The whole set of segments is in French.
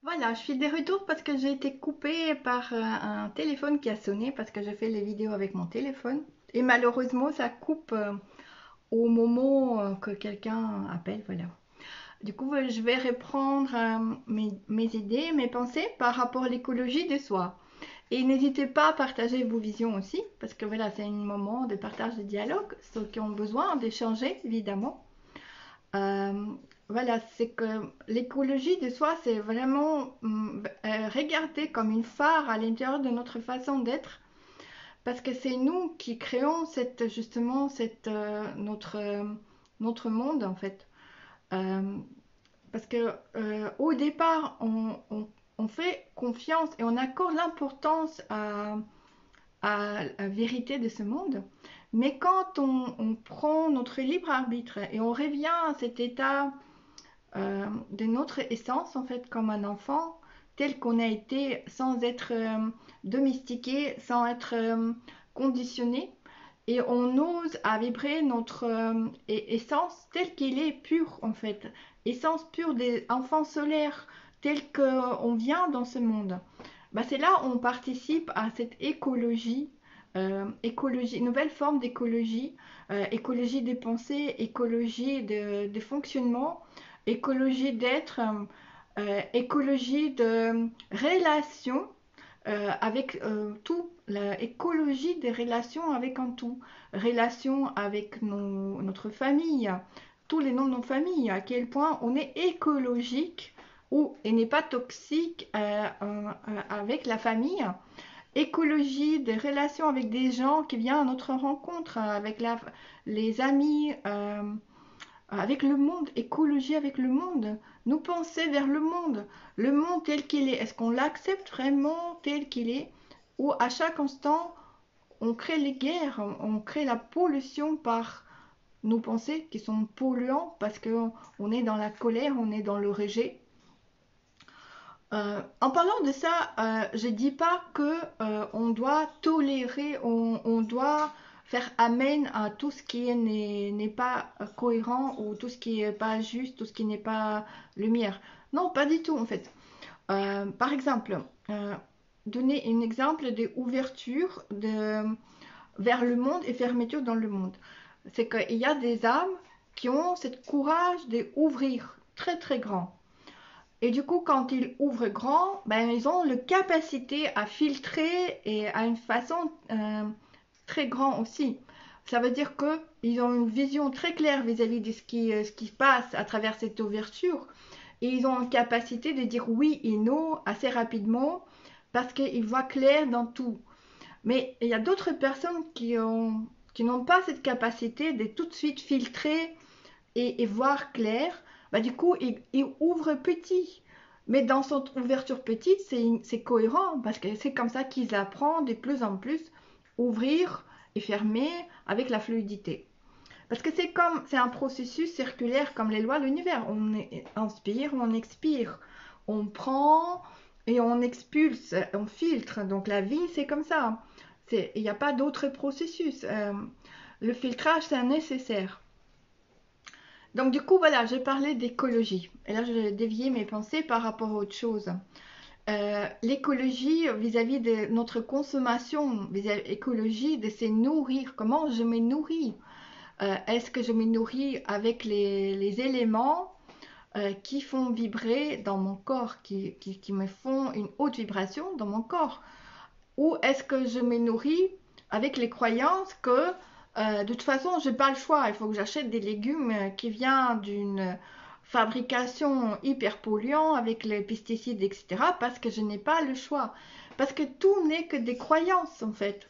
Voilà, je suis de retour parce que j'ai été coupée par un téléphone qui a sonné parce que je fais les vidéos avec mon téléphone. Et malheureusement, ça coupe au moment que quelqu'un appelle. Voilà. Du coup, je vais reprendre mes idées, mes pensées par rapport à l'écologie de soi. Et n'hésitez pas à partager vos visions aussi, parce que voilà, c'est un moment de partage de dialogue, ceux qui ont besoin d'échanger, évidemment. Euh, voilà, c'est que l'écologie de soi, c'est vraiment regarder comme une phare à l'intérieur de notre façon d'être, parce que c'est nous qui créons justement notre monde en fait. Euh, Parce que au départ, on fait confiance et on accorde l'importance à la vérité de ce monde. Mais quand on prend notre libre arbitre et on revient à cet état de notre essence, en fait, comme un enfant, tel qu'on a été sans être domestiqué, sans être conditionné. Et on ose à vibrer notre essence telle qu'elle est pure, en fait. Essence pure des enfants solaires, telle qu'on vient dans ce monde. Bah, c'est là où on participe à cette écologie, écologie, nouvelle forme d'écologie, écologie des pensées, écologie de fonctionnement, écologie d'être, écologie de relation avec tout, l'écologie des relations avec un tout, relations avec notre famille, tous les noms de nos familles, à quel point on est écologique ou et n'est pas toxique avec la famille, écologie des relations avec des gens qui viennent à notre rencontre, avec les amis, avec le monde, écologie avec le monde, nous penser vers le monde tel qu'il est. Est-ce qu'on l'accepte vraiment tel qu'il est ou à chaque instant on crée les guerres, on crée la pollution par nos pensées qui sont polluants parce qu'on est dans la colère, on est dans le rejet. En parlant de ça, je dis pas que on doit tolérer, on doit faire amène à tout ce qui n'est pas cohérent ou tout ce qui est pas juste, tout ce qui n'est pas lumière. Non, pas du tout en fait. Par exemple, donner un exemple des ouvertures vers le monde et fermetures dans le monde. C'est qu'il y a des âmes qui ont ce courage d'ouvrir très très grand. Et du coup, quand ils ouvrent grand, ben, ils ont la capacité à filtrer et à une façon très grande aussi. Ça veut dire qu'ils ont une vision très claire vis-à-vis de ce qui se passe à travers cette ouverture. Et ils ont une capacité de dire oui et non assez rapidement parce qu'ils voient clair dans tout. Mais il y a d'autres personnes qui n'ont pas cette capacité de tout de suite filtrer et voir clair, bah, du coup, il ouvre petit. Mais dans son ouverture petite, c'est cohérent parce que c'est comme ça qu'ils apprennent de plus en plus ouvrir et fermer avec la fluidité. Parce que c'est un processus circulaire comme les lois de l'univers. On inspire, on expire, on prend et on expulse, on filtre. Donc la vie, c'est comme ça. Il n'y a pas d'autre processus. Le filtrage, c'est nécessaire. Donc du coup, voilà, j'ai parlé d'écologie. Et là, je dévié mes pensées par rapport à autre chose. L'écologie vis-à-vis de notre consommation, vis-à-vis de l'écologie, de se nourrir. Comment je me nourris? Est-ce que je me nourris avec les éléments qui font vibrer dans mon corps, qui me font une haute vibration dans mon corps? Ou est-ce que je me nourris avec les croyances que de toute façon, je n'ai pas le choix, il faut que j'achète des légumes qui viennent d'une fabrication hyper polluante avec les pesticides, etc. parce que je n'ai pas le choix. Parce que tout n'est que des croyances en fait.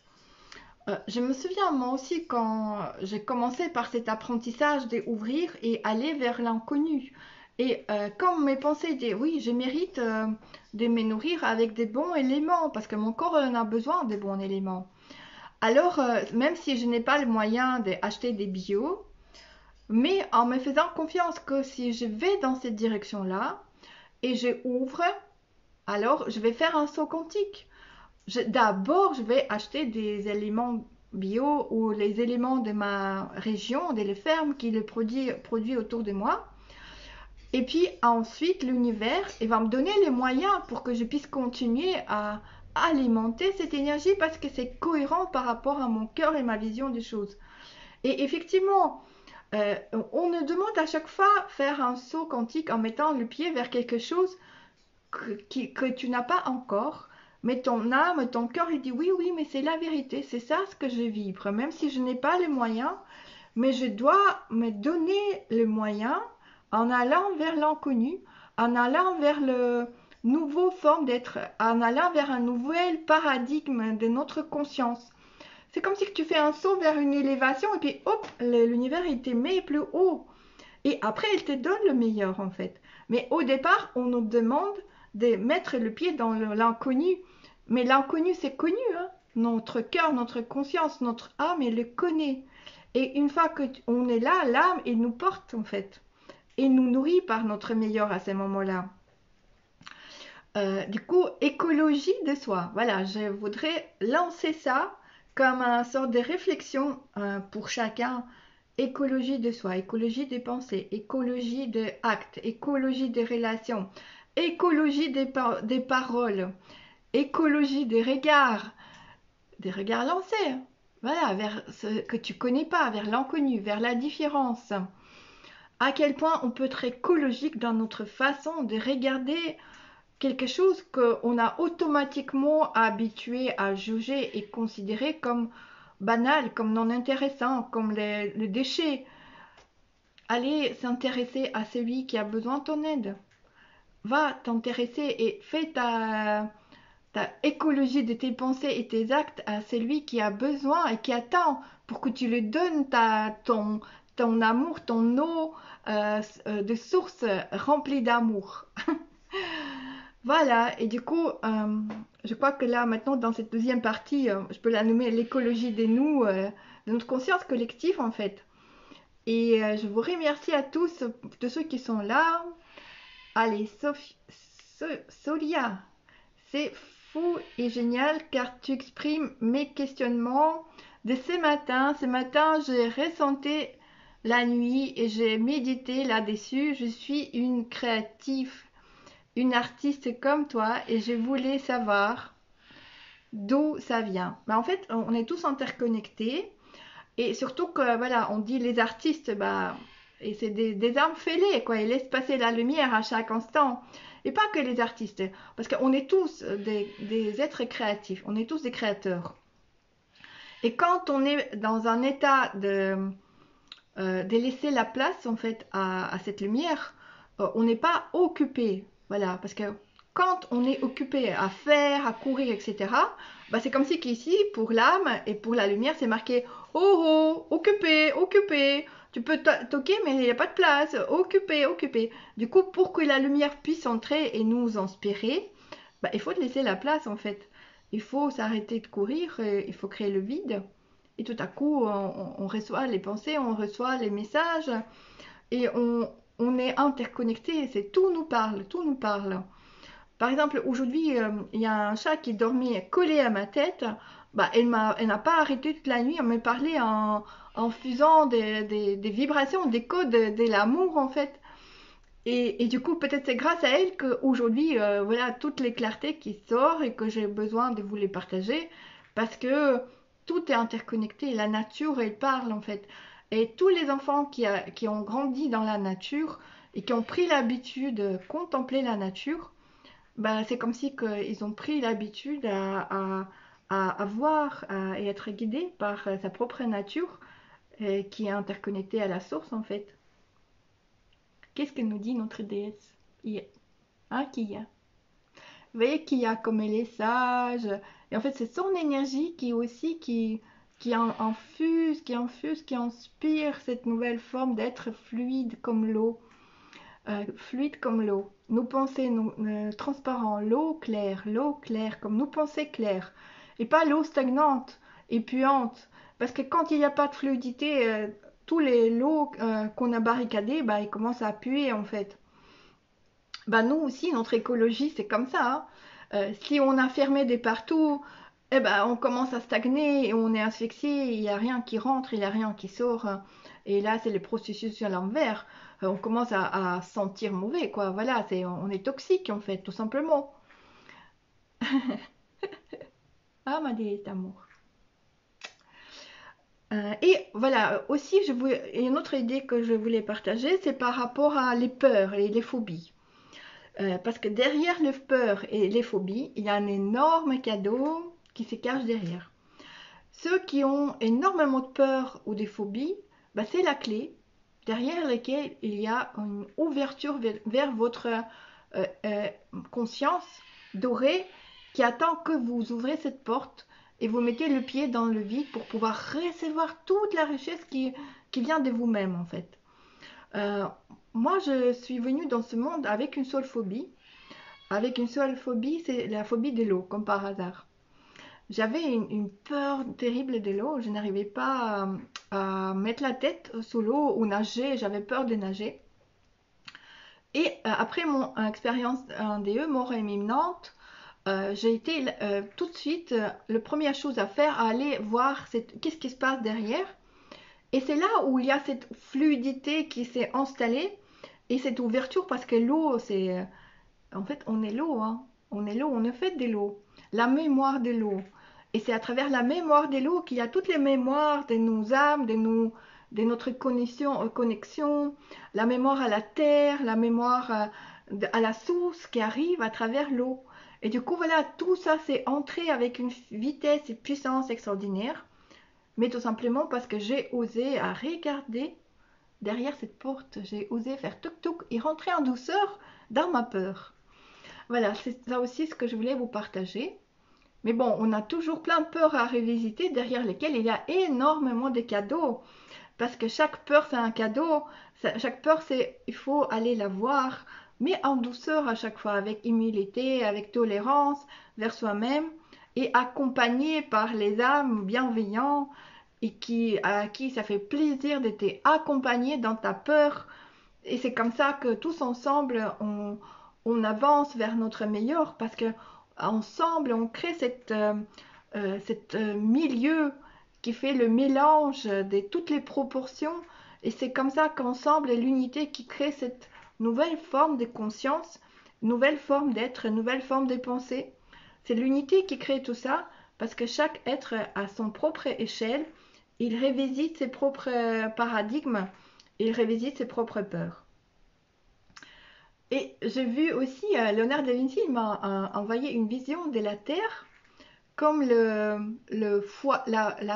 Je me souviens moi aussi quand j'ai commencé par cet apprentissage d'ouvrir et aller vers l'inconnu. Et quand mes pensées étaient oui, je mérite de me nourrir avec des bons éléments parce que mon corps en a besoin des bons éléments. Alors, même si je n'ai pas le moyen d'acheter des bio, mais en me faisant confiance que si je vais dans cette direction-là et je ouvre, alors je vais faire un saut quantique. D'abord, je vais acheter des éléments bio ou les éléments de ma région, des fermes qui le produisent autour de moi. Et puis ensuite, l'univers, il va me donner les moyens pour que je puisse continuer à alimenter cette énergie parce que c'est cohérent par rapport à mon cœur et ma vision des choses. Et effectivement, on nous demande à chaque fois faire un saut quantique en mettant le pied vers quelque chose que tu n'as pas encore. Mais ton âme, ton cœur, il dit oui, oui, mais c'est la vérité, c'est ça ce que je vibre, même si je n'ai pas les moyens, mais je dois me donner les moyens en allant vers l'inconnu, en allant vers le nouveau forme d'être, en allant vers un nouvel paradigme de notre conscience. C'est comme si tu fais un saut vers une élévation et puis hop, l'univers il te met plus haut. Et après, il te donne le meilleur en fait. Mais au départ, on nous demande de mettre le pied dans l'inconnu. Mais l'inconnu, c'est connu. Hein. Notre cœur, notre conscience, notre âme, elle le connaît. Et une fois qu'on est là, l'âme, elle nous porte en fait. Et nous nourrit par notre meilleur à ces moments-là. Du coup, écologie de soi. Voilà, je voudrais lancer ça comme une sorte de réflexion pour chacun. Écologie de soi, écologie des pensées, écologie des actes, écologie des relations, écologie des paroles, écologie des regards lancés. Voilà, vers ce que tu connais pas, vers l'inconnu, vers la différence. À quel point on peut être écologique dans notre façon de regarder quelque chose qu'on a automatiquement habitué à juger et considérer comme banal, comme non intéressant, comme le déchet. Allez s'intéresser à celui qui a besoin de ton aide. Va t'intéresser et fais ta écologie de tes pensées et tes actes à celui qui a besoin et qui attend pour que tu lui donnes ton amour, ton eau de source remplie d'amour. Voilà, et du coup, je crois que là, maintenant, dans cette deuxième partie, je peux la nommer l'écologie des nous, de notre conscience collective, en fait. Et je vous remercie à tous, de ceux qui sont là. Allez, Solia, c'est fou et génial car tu exprimes mes questionnements de ce matin. Ce matin, j'ai ressenti la nuit et j'ai médité là-dessus. Je suis une créative, une artiste comme toi et je voulais savoir d'où ça vient. En fait, on est tous interconnectés et surtout que voilà, on dit les artistes, bah, et c'est des armes fêlées, quoi. Ils laissent passer la lumière à chaque instant. Et pas que les artistes, parce qu'on est tous des êtres créatifs, on est tous des créateurs. Et quand on est dans un état de laisser la place en fait à cette lumière, on n'est pas occupé, voilà, parce que quand on est occupé à faire, à courir, etc., bah c'est comme si qu'ici, pour l'âme et pour la lumière, c'est marqué oh, oh, occupé, occupé. Tu peux toquer, mais il n'y a pas de place. Occupé, occupé. Du coup, pour que la lumière puisse entrer et nous inspirer, bah, il faut laisser la place en fait. Il faut s'arrêter de courir, il faut créer le vide. Et tout à coup, on reçoit les pensées, on reçoit les messages et on est interconnecté. C'est tout nous parle, tout nous parle. Par exemple, aujourd'hui, il y a un chat qui dormait collé à ma tête. Bah, elle n'a pas arrêté toute la nuit. Elle me parlait en fusant des vibrations, des codes de l'amour en fait. Et du coup, peut-être c'est grâce à elle qu'aujourd'hui, voilà, toutes les clartés qui sortent et que j'ai besoin de vous les partager parce que tout est interconnecté. La nature, elle parle en fait. Et tous les enfants qui ont grandi dans la nature et qui ont pris l'habitude de contempler la nature, bah, c'est comme si ils ont pris l'habitude à voir et être guidés par sa propre nature qui est interconnectée à la source en fait. Qu'est-ce que nous dit notre déesse? Hein, Kia? Vous voyez Kia comme elle est sage. Et en fait, c'est son énergie qui aussi qui inspire cette nouvelle forme d'être fluide comme l'eau. Fluide comme l'eau. Nos pensées transparentes, l'eau claire, comme nos pensées claires. Et pas l'eau stagnante et puante. Parce que quand il n'y a pas de fluidité, tous les lots qu'on a barricadés, bah, ils commencent à puer en fait. Bah, nous aussi, notre écologie, c'est comme ça. Hein. Si on a fermé des partout, eh ben, on commence à stagner et on est asphyxié, il n'y a rien qui rentre, il n'y a rien qui sort. Et là, c'est le processus à l'envers. On commence à sentir mauvais, quoi. Voilà, on est toxique, en fait, tout simplement. Ah, ma déesse d'amour. Et voilà, aussi, une autre idée que je voulais partager, c'est par rapport à les peurs et les phobies. Parce que derrière les peurs et les phobies, il y a un énorme cadeau qui se cache derrière. Ceux qui ont énormément de peur ou des phobies, bah, c'est la clé derrière laquelle il y a une ouverture vers votre euh, conscience dorée qui attend que vous ouvrez cette porte et vous mettez le pied dans le vide pour pouvoir recevoir toute la richesse qui vient de vous-même en fait. Euh, Moi, je suis venue dans ce monde avec une seule phobie. Avec une seule phobie, c'est la phobie de l'eau, comme par hasard. J'avais une peur terrible de l'eau. Je n'arrivais pas à mettre la tête sous l'eau ou nager. J'avais peur de nager. Et après mon expérience en DE, mort imminente, j'ai été tout de suite, la première chose à faire, à aller voir qu'est-ce qui se passe derrière. Et c'est là où il y a cette fluidité qui s'est installée et cette ouverture parce que l'eau, en fait, on est l'eau, hein. On est l'eau, on est fait de l'eau. La mémoire de l'eau. Et c'est à travers la mémoire de l'eau qu'il y a toutes les mémoires de nos âmes, de notre connexion, la mémoire à la terre, la mémoire à la source qui arrive à travers l'eau. Et du coup, voilà, tout ça s'est entré avec une vitesse et puissance extraordinaire, mais tout simplement parce que j'ai osé à regarder derrière cette porte, j'ai osé faire toc-toc et rentrer en douceur dans ma peur. Voilà, c'est ça aussi ce que je voulais vous partager. Mais bon, on a toujours plein de peurs à revisiter derrière lesquelles il y a énormément de cadeaux. Parce que chaque peur, c'est un cadeau. Chaque peur, il faut aller la voir, mais en douceur à chaque fois, avec humilité, avec tolérance vers soi-même et accompagné par les âmes bienveillantes et à qui ça fait plaisir d'être accompagné dans ta peur. Et c'est comme ça que tous ensemble, on avance vers notre meilleur parce que ensemble, on crée cette milieu qui fait le mélange de toutes les proportions. Et c'est comme ça qu'ensemble, l'unité qui crée cette nouvelle forme de conscience, nouvelle forme d'être, nouvelle forme de pensée. C'est l'unité qui crée tout ça parce que chaque être a son propre échelle. Il revisite ses propres paradigmes, il revisite ses propres peurs. Et j'ai vu aussi, Léonard de Vinci m'a envoyé une vision de la Terre comme la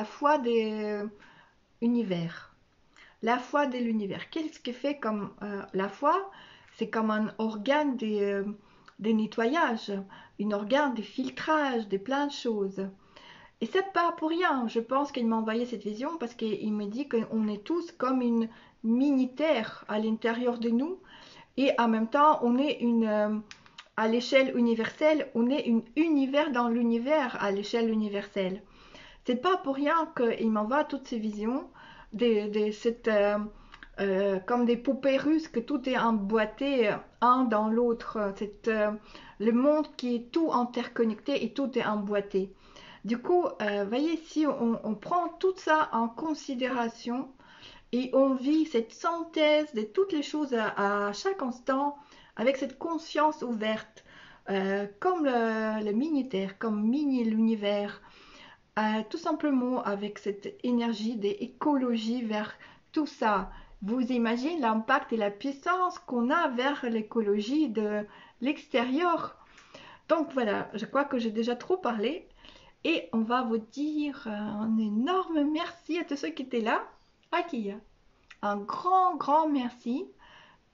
foi des univers. La foi de l'univers. Qu'est-ce qui fait comme la foi? C'est comme un organe de nettoyage, un organe de filtrage, de plein de choses. Et c'est pas pour rien. Je pense qu'il m'a envoyé cette vision parce qu'il me dit qu'on est tous comme une mini-terre à l'intérieur de nous et en même temps, à l'échelle universelle, on est un univers dans l'univers à l'échelle universelle. C'est pas pour rien qu'il m'envoie toutes ces visions comme des poupées russes que tout est emboîté un dans l'autre. Le monde qui est tout interconnecté et tout est emboîté. Du coup, voyez, si on prend tout ça en considération, et on vit cette synthèse de toutes les choses à chaque instant avec cette conscience ouverte, comme le mini-terre, comme mini-l'univers, tout simplement avec cette énergie d'écologie vers tout ça. Vous imaginez l'impact et la puissance qu'on a vers l'écologie de l'extérieur. Donc voilà, je crois que j'ai déjà trop parlé et on va vous dire un énorme merci à tous ceux qui étaient là. Akia. Un grand, grand merci.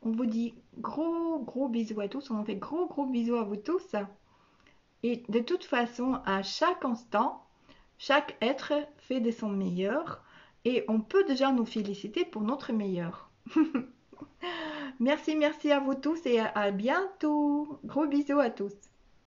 On vous dit gros, gros bisous à tous. On fait gros, gros bisous à vous tous. Et de toute façon, à chaque instant, chaque être fait de son meilleur. Et on peut déjà nous féliciter pour notre meilleur. Merci, merci à vous tous et à bientôt. Gros bisous à tous.